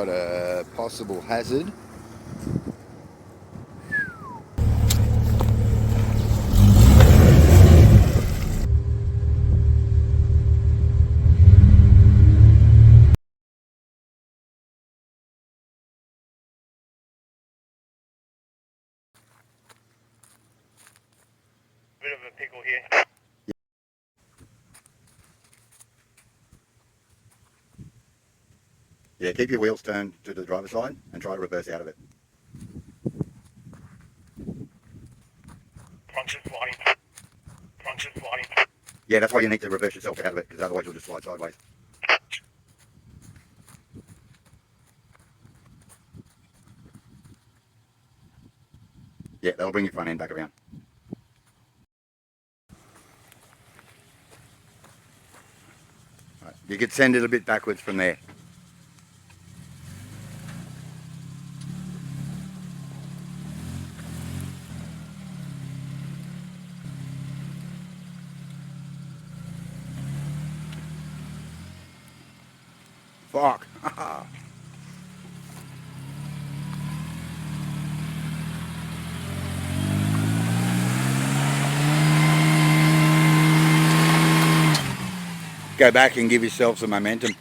got a possible hazard. Bit of a pickle here. Yeah, keep your wheels turned to the driver's side and try to reverse out of it. Puncture flying. Puncture flying. Yeah, that's why you need to reverse yourself out of it, because otherwise you'll just slide sideways. Yeah, that'll bring your front end back around. Right. You could send it a bit backwards from there. Fuck. Go back and give yourself some momentum.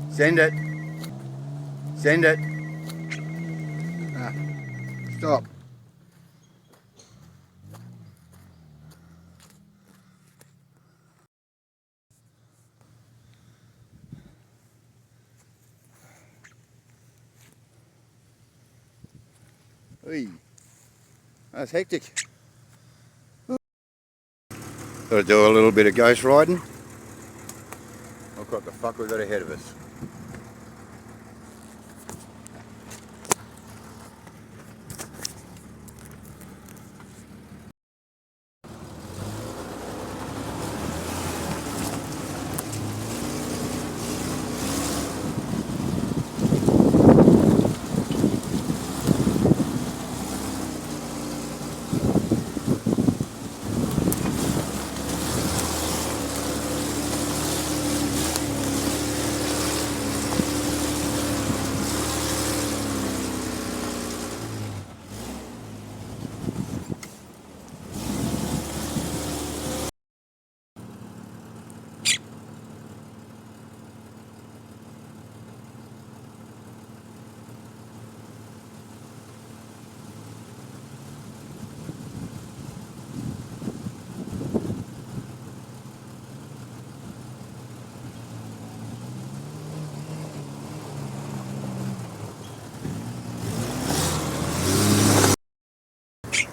Send it. Send it. Ah, stop. Oy. That's hectic. Got to do a little bit of ghost riding. Look what the fuck we got ahead of us.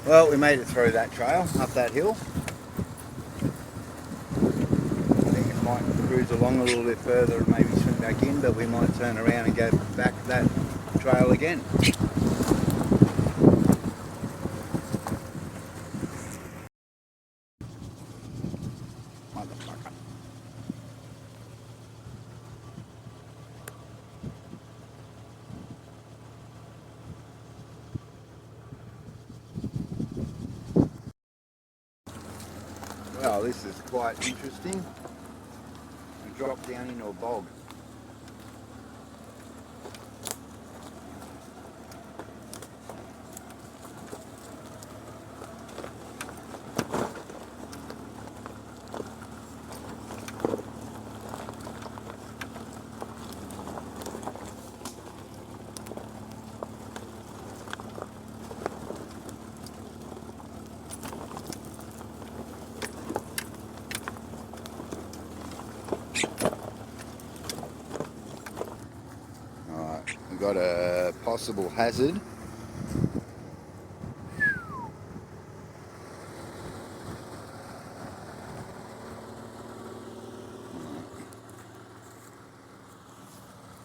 Well, we made it through that trail, up that hill. I think it might cruise along a little bit further and maybe swing back in, but we might turn around and go back that trail again. Motherfucker. Well, this is quite interesting. We dropped down into a bog. Alright, we've got a possible hazard.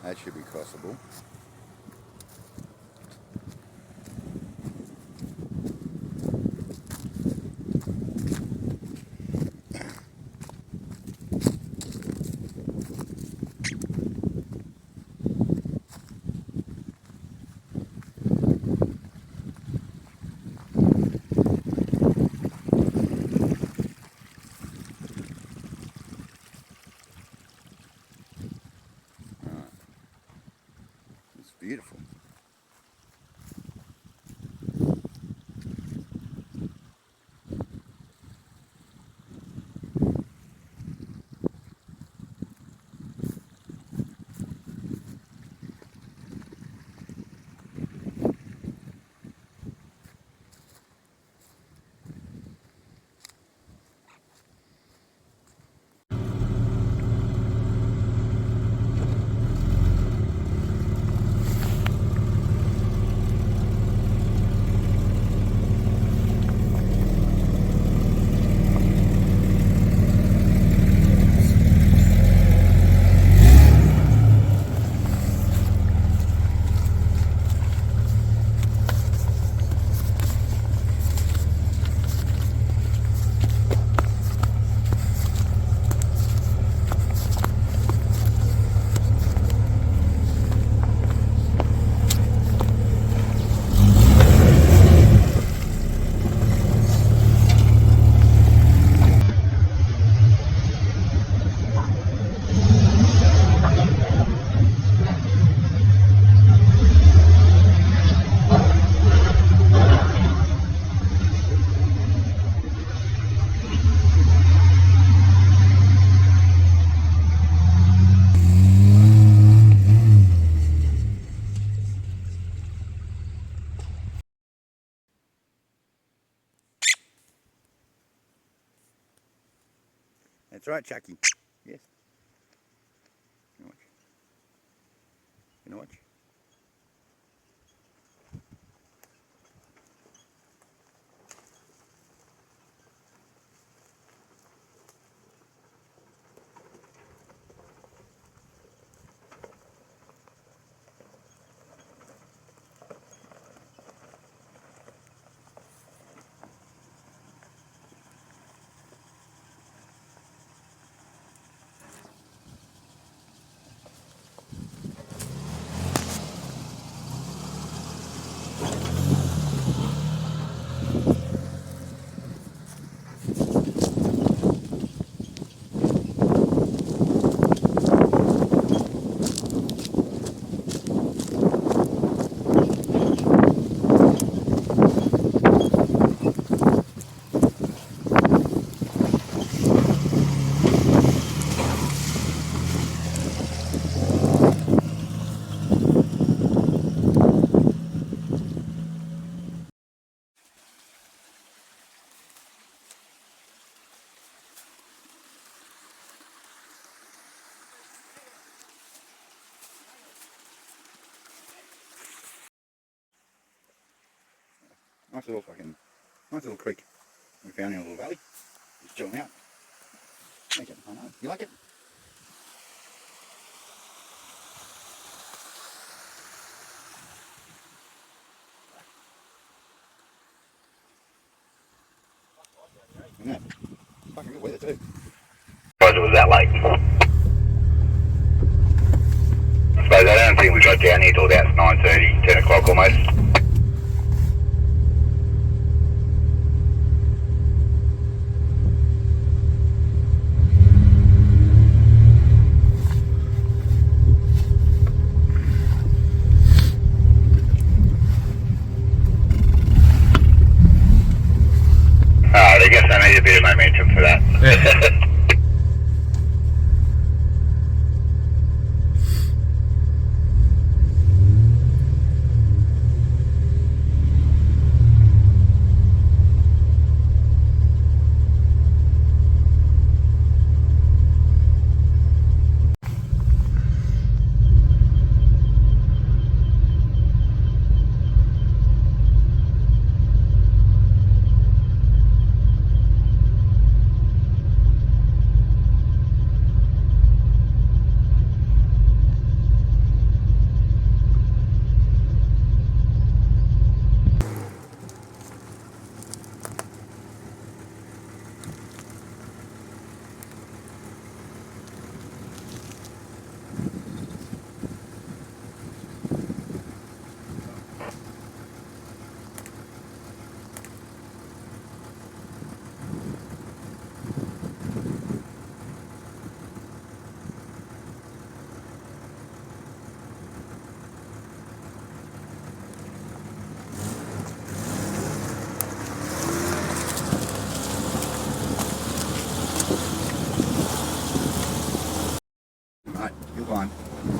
That should be crossable. Beautiful. That's right, Chucky. Yes. Can I watch? Can I watch? Nice little creek we found in a little valley. Just chilling out. Make it, I know. You like it? Yeah. Fucking good weather too. Suppose it was that late. I suppose I don't think we got down here till about 9:30, 10 o'clock almost. I guess I need a bit of momentum for that. climb.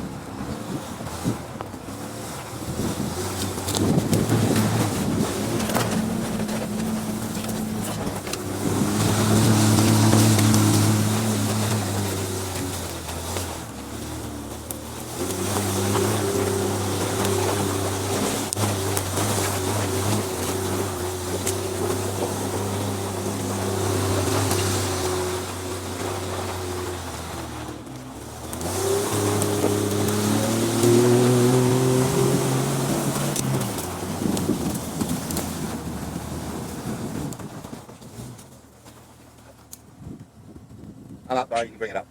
I'm up, though. You can bring it up.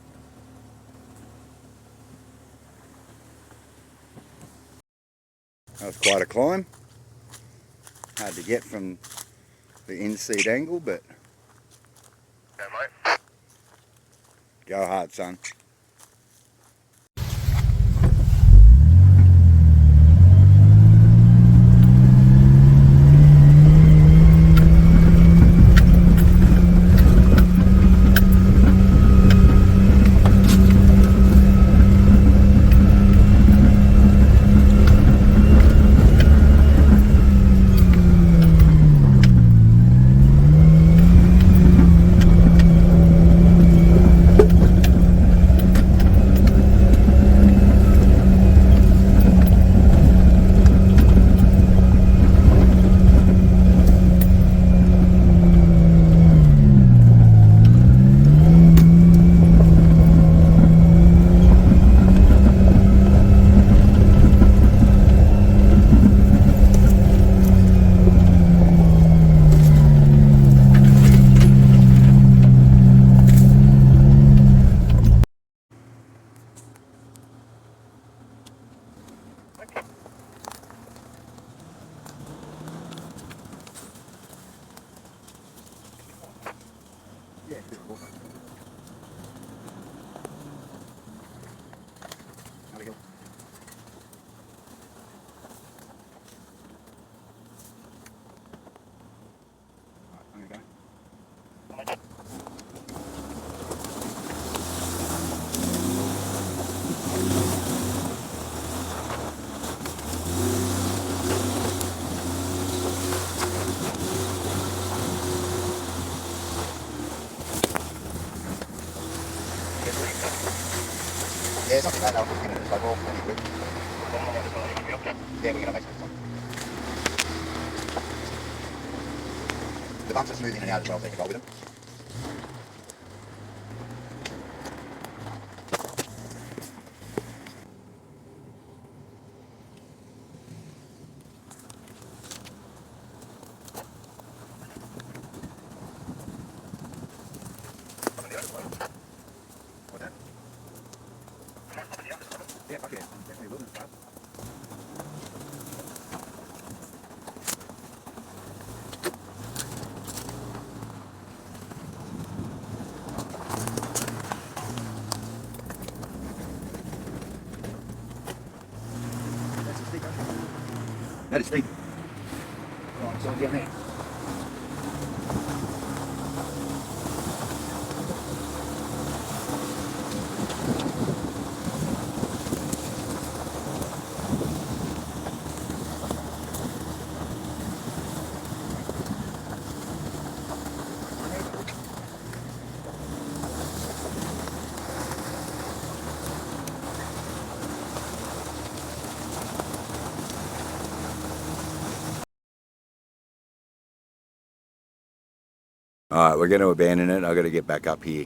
That was quite a climb. Hard to get from the in-seat angle, but go hard, son. Yeah, How we go? Right, I'm gonna go. Yeah, it's not too bad. I'll just get it like all pretty quick. Yeah, we're gonna make some. The bumps are smooth in and out as well, so you can roll with them. What's that? Yeah, fuck yeah. Definitely will. That is steep. Right, so down there. All right, we're going to abandon it. I've got to get back up here.